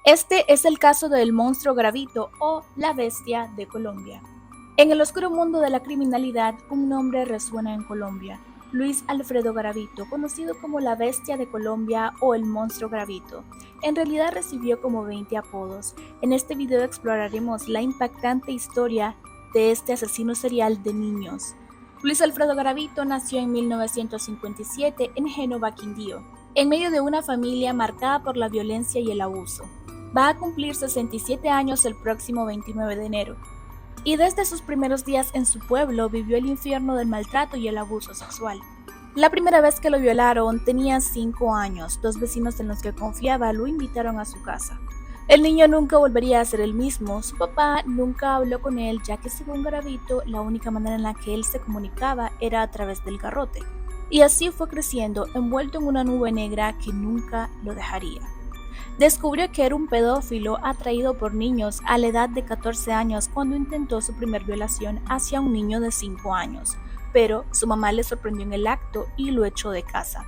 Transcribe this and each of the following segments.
Este es el caso del monstruo Gravito o la bestia de Colombia. En el oscuro mundo de la criminalidad, un nombre resuena en Colombia: Luis Alfredo Garavito, conocido como la bestia de Colombia o el monstruo Gravito. En realidad recibió como 20 apodos. En este video exploraremos la impactante historia de este asesino serial de niños. Luis Alfredo Garavito nació en 1957 en Génova, Quindío, en medio de una familia marcada por la violencia y el abuso. Va a cumplir 67 años el próximo 29 de enero. Y desde sus primeros días en su pueblo vivió el infierno del maltrato y el abuso sexual. La primera vez que lo violaron tenía 5 años. Dos vecinos en los que confiaba lo invitaron a su casa. El niño nunca volvería a ser el mismo. Su papá nunca habló con él, ya que según Garavito, la única manera en la que él se comunicaba era a través del garrote. Y así fue creciendo, envuelto en una nube negra que nunca lo dejaría. Descubrió que era un pedófilo atraído por niños a la edad de 14 años cuando intentó su primer violación hacia un niño de 5 años, pero su mamá le sorprendió en el acto y lo echó de casa.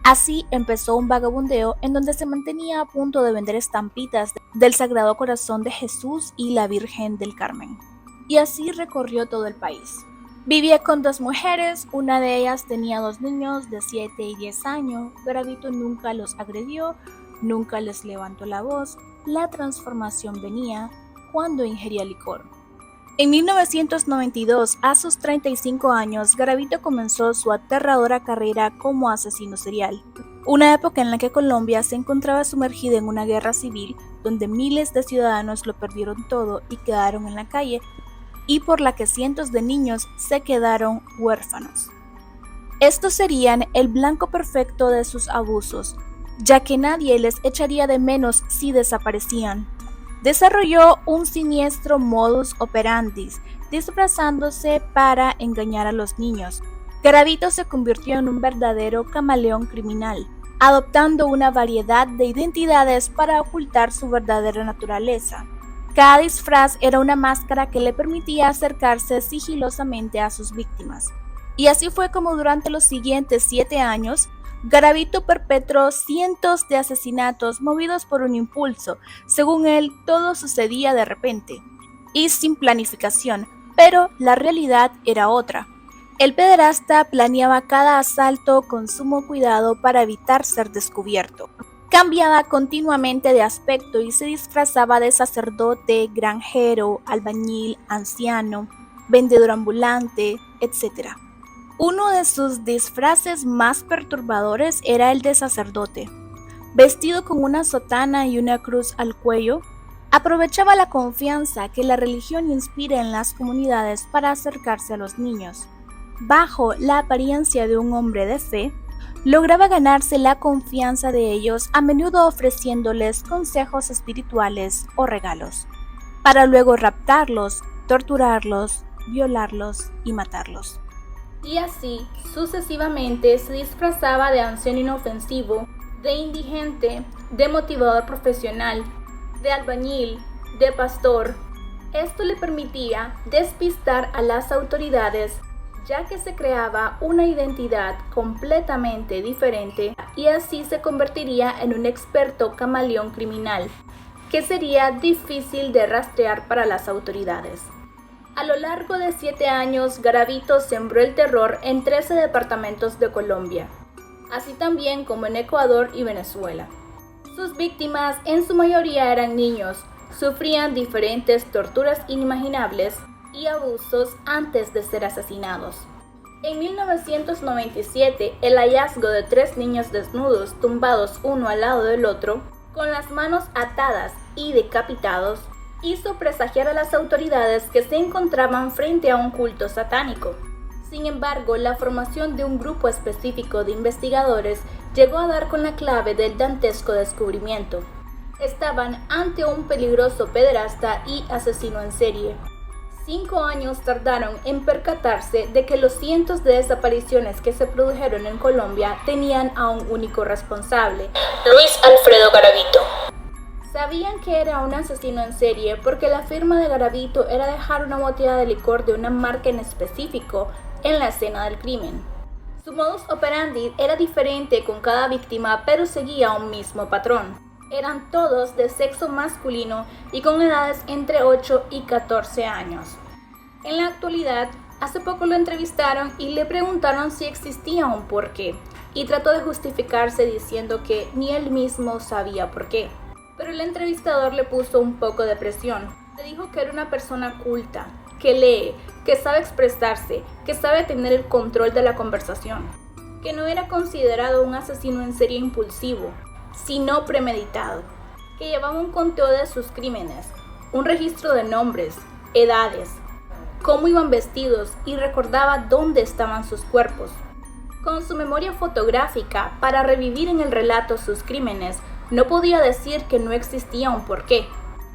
Así empezó un vagabundeo en donde se mantenía a punto de vender estampitas del Sagrado Corazón de Jesús y la Virgen del Carmen. Y así recorrió todo el país. Vivía con 2 mujeres, una de ellas tenía 2 niños de 7 y 10 años. Garavito nunca los agredió, nunca les levantó la voz. La transformación venía cuando ingería licor. En 1992, a sus 35 años, Garavito comenzó su aterradora carrera como asesino serial. Una época en la que Colombia se encontraba sumergida en una guerra civil donde miles de ciudadanos lo perdieron todo y quedaron en la calle, y por la que cientos de niños se quedaron huérfanos. Estos serían el blanco perfecto de sus abusos, ya que nadie les echaría de menos si desaparecían. Desarrolló un siniestro modus operandi, disfrazándose para engañar a los niños. Garavito se convirtió en un verdadero camaleón criminal, adoptando una variedad de identidades para ocultar su verdadera naturaleza. Cada disfraz era una máscara que le permitía acercarse sigilosamente a sus víctimas. Y así fue como durante los siguientes 7 años, Garavito perpetró cientos de asesinatos movidos por un impulso. Según él, todo sucedía de repente y sin planificación, pero la realidad era otra. El pederasta planeaba cada asalto con sumo cuidado para evitar ser descubierto. Cambiaba continuamente de aspecto y se disfrazaba de sacerdote, granjero, albañil, anciano, vendedor ambulante, etc. Uno de sus disfraces más perturbadores era el de sacerdote. Vestido con una sotana y una cruz al cuello, aprovechaba la confianza que la religión inspira en las comunidades para acercarse a los niños. Bajo la apariencia de un hombre de fe, lograba ganarse la confianza de ellos, a menudo ofreciéndoles consejos espirituales o regalos, para luego raptarlos, torturarlos, violarlos y matarlos. Y así, sucesivamente, se disfrazaba de anciano inofensivo, de indigente, de motivador profesional, de albañil, de pastor. Esto le permitía despistar a las autoridades, ya que se creaba una identidad completamente diferente y así se convertiría en un experto camaleón criminal, que sería difícil de rastrear para las autoridades. A lo largo de 7 años, Garavito sembró el terror en 13 departamentos de Colombia, así también como en Ecuador y Venezuela. Sus víctimas, en su mayoría eran niños, sufrían diferentes torturas inimaginables y abusos antes de ser asesinados. En 1997, el hallazgo de 3 niños desnudos, tumbados uno al lado del otro, con las manos atadas y decapitados, hizo presagiar a las autoridades que se encontraban frente a un culto satánico. Sin embargo, la formación de un grupo específico de investigadores llegó a dar con la clave del dantesco descubrimiento. Estaban ante un peligroso pederasta y asesino en serie. 5 años tardaron en percatarse de que los cientos de desapariciones que se produjeron en Colombia tenían a un único responsable: Luis Alfredo Garavito. Sabían que era un asesino en serie porque la firma de Garavito era dejar una botella de licor de una marca en específico en la escena del crimen. Su modus operandi era diferente con cada víctima, pero seguía un mismo patrón: Eran todos de sexo masculino y con edades entre 8 y 14 años. En la actualidad, hace poco lo entrevistaron y le preguntaron si existía un porqué, y trató de justificarse diciendo que ni él mismo sabía por qué. Pero el entrevistador le puso un poco de presión. Le dijo que era una persona culta, que lee, que sabe expresarse, que sabe tener el control de la conversación, que no era considerado un asesino en serie impulsivo, sino premeditado, que llevaba un conteo de sus crímenes, un registro de nombres, edades, cómo iban vestidos y recordaba dónde estaban sus cuerpos. Con su memoria fotográfica para revivir en el relato sus crímenes, no podía decir que no existía un porqué.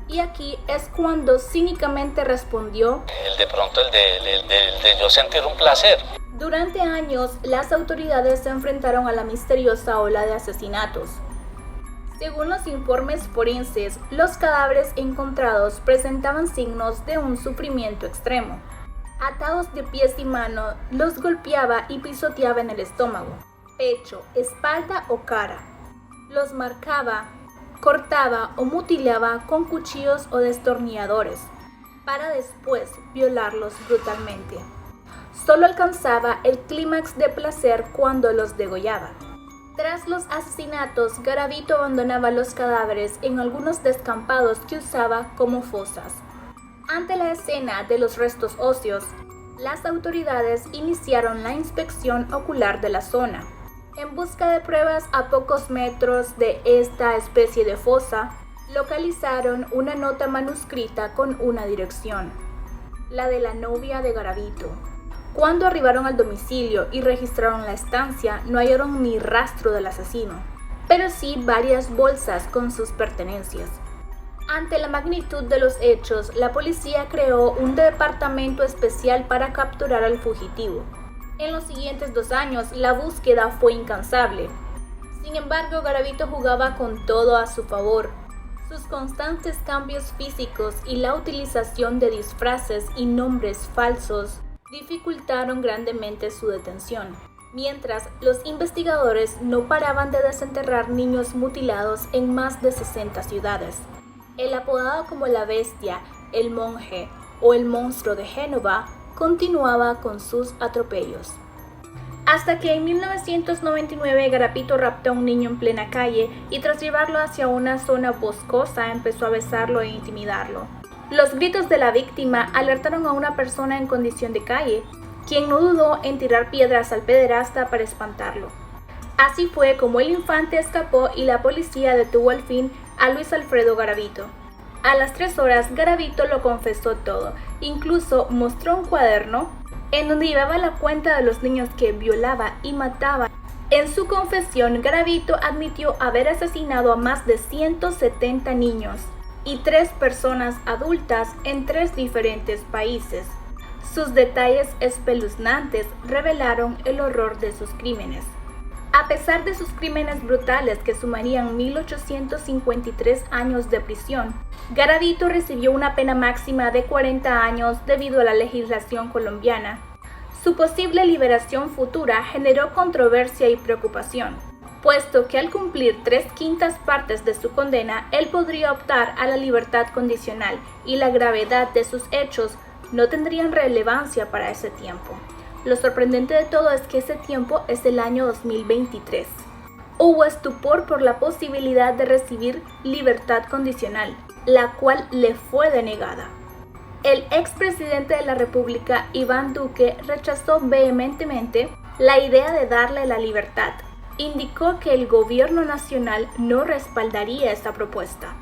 Y aquí es cuando cínicamente respondió: el de yo sentir un placer. Durante años, las autoridades se enfrentaron a la misteriosa ola de asesinatos. Según los informes forenses, los cadáveres encontrados presentaban signos de un sufrimiento extremo. Atados de pies y manos, los golpeaba y pisoteaba en el estómago, pecho, espalda o cara. Los marcaba, cortaba o mutilaba con cuchillos o destornilladores, para después violarlos brutalmente. Solo alcanzaba el clímax de placer cuando los degollaba. Tras los asesinatos, Garavito abandonaba los cadáveres en algunos descampados que usaba como fosas. Ante la escena de los restos óseos, las autoridades iniciaron la inspección ocular de la zona. En busca de pruebas a pocos metros de esta especie de fosa, localizaron una nota manuscrita con una dirección, la de la novia de Garavito. Cuando arribaron al domicilio y registraron la estancia, no hallaron ni rastro del asesino, pero sí varias bolsas con sus pertenencias. Ante la magnitud de los hechos, la policía creó un departamento especial para capturar al fugitivo. En los siguientes 2 años, la búsqueda fue incansable. Sin embargo, Garavito jugaba con todo a su favor. Sus constantes cambios físicos y la utilización de disfraces y nombres falsos dificultaron grandemente su detención, mientras los investigadores no paraban de desenterrar niños mutilados en más de 60 ciudades. El apodado como la bestia, el monje o el monstruo de Génova continuaba con sus atropellos. Hasta que en 1999 Garavito raptó a un niño en plena calle y tras llevarlo hacia una zona boscosa empezó a besarlo e intimidarlo. Los gritos de la víctima alertaron a una persona en condición de calle, quien no dudó en tirar piedras al pederasta para espantarlo. Así fue como el infante escapó y la policía detuvo al fin a Luis Alfredo Garavito. A las 3 horas, Garavito lo confesó todo, incluso mostró un cuaderno en donde llevaba la cuenta de los niños que violaba y mataba. En su confesión, Garavito admitió haber asesinado a más de 170 niños y 3 personas adultas en 3 diferentes países. Sus detalles espeluznantes revelaron el horror de sus crímenes. A pesar de sus crímenes brutales que sumarían 1853 años de prisión, Garavito recibió una pena máxima de 40 años debido a la legislación colombiana. Su posible liberación futura generó controversia y preocupación, puesto que al cumplir 3/5 partes de su condena, él podría optar a la libertad condicional y la gravedad de sus hechos no tendrían relevancia para ese tiempo. Lo sorprendente de todo es que ese tiempo es el año 2023. Hubo estupor por la posibilidad de recibir libertad condicional, la cual le fue denegada. El expresidente de la República, Iván Duque, rechazó vehementemente la idea de darle la libertad. Indicó que el gobierno nacional no respaldaría esta propuesta.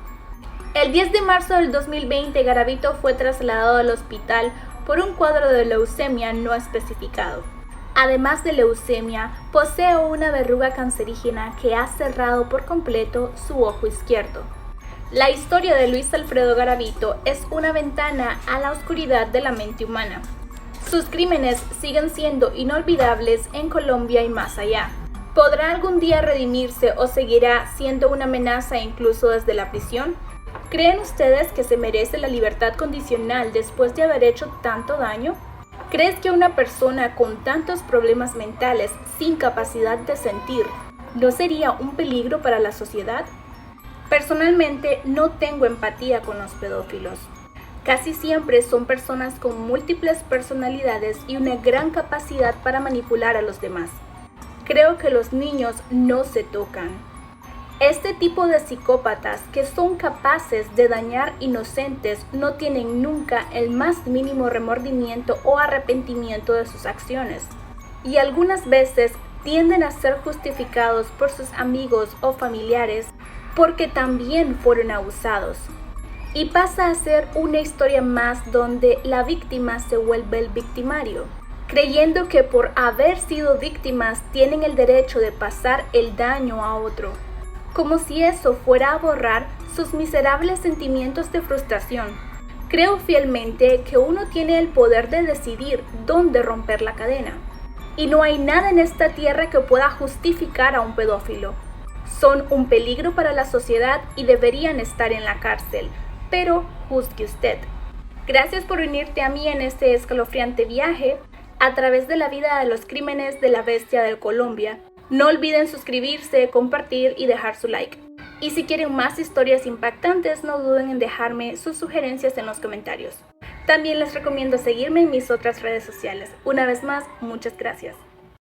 El 10 de marzo del 2020, Garavito fue trasladado al hospital por un cuadro de leucemia no especificado. Además de leucemia, posee una verruga cancerígena que ha cerrado por completo su ojo izquierdo. La historia de Luis Alfredo Garavito es una ventana a la oscuridad de la mente humana. Sus crímenes siguen siendo inolvidables en Colombia y más allá. ¿Podrá algún día redimirse o seguirá siendo una amenaza incluso desde la prisión? ¿Creen ustedes que se merece la libertad condicional después de haber hecho tanto daño? ¿Crees que una persona con tantos problemas mentales, sin capacidad de sentir, no sería un peligro para la sociedad? Personalmente no tengo empatía con los pedófilos. Casi siempre son personas con múltiples personalidades y una gran capacidad para manipular a los demás. Creo que los niños no se tocan. Este tipo de psicópatas que son capaces de dañar inocentes no tienen nunca el más mínimo remordimiento o arrepentimiento de sus acciones. Y algunas veces tienden a ser justificados por sus amigos o familiares porque también fueron abusados. Y pasa a ser una historia más donde la víctima se vuelve el victimario, creyendo que por haber sido víctimas tienen el derecho de pasar el daño a otro, como si eso fuera a borrar sus miserables sentimientos de frustración. Creo fielmente que uno tiene el poder de decidir dónde romper la cadena, y no hay nada en esta tierra que pueda justificar a un pedófilo. Son un peligro para la sociedad y deberían estar en la cárcel. Pero juzgue usted. Gracias por unirte a mí en este escalofriante viaje a través de la vida de los crímenes de la bestia de Colombia. No olviden suscribirse, compartir y dejar su like. Y si quieren más historias impactantes, no duden en dejarme sus sugerencias en los comentarios. También les recomiendo seguirme en mis otras redes sociales. Una vez más, muchas gracias.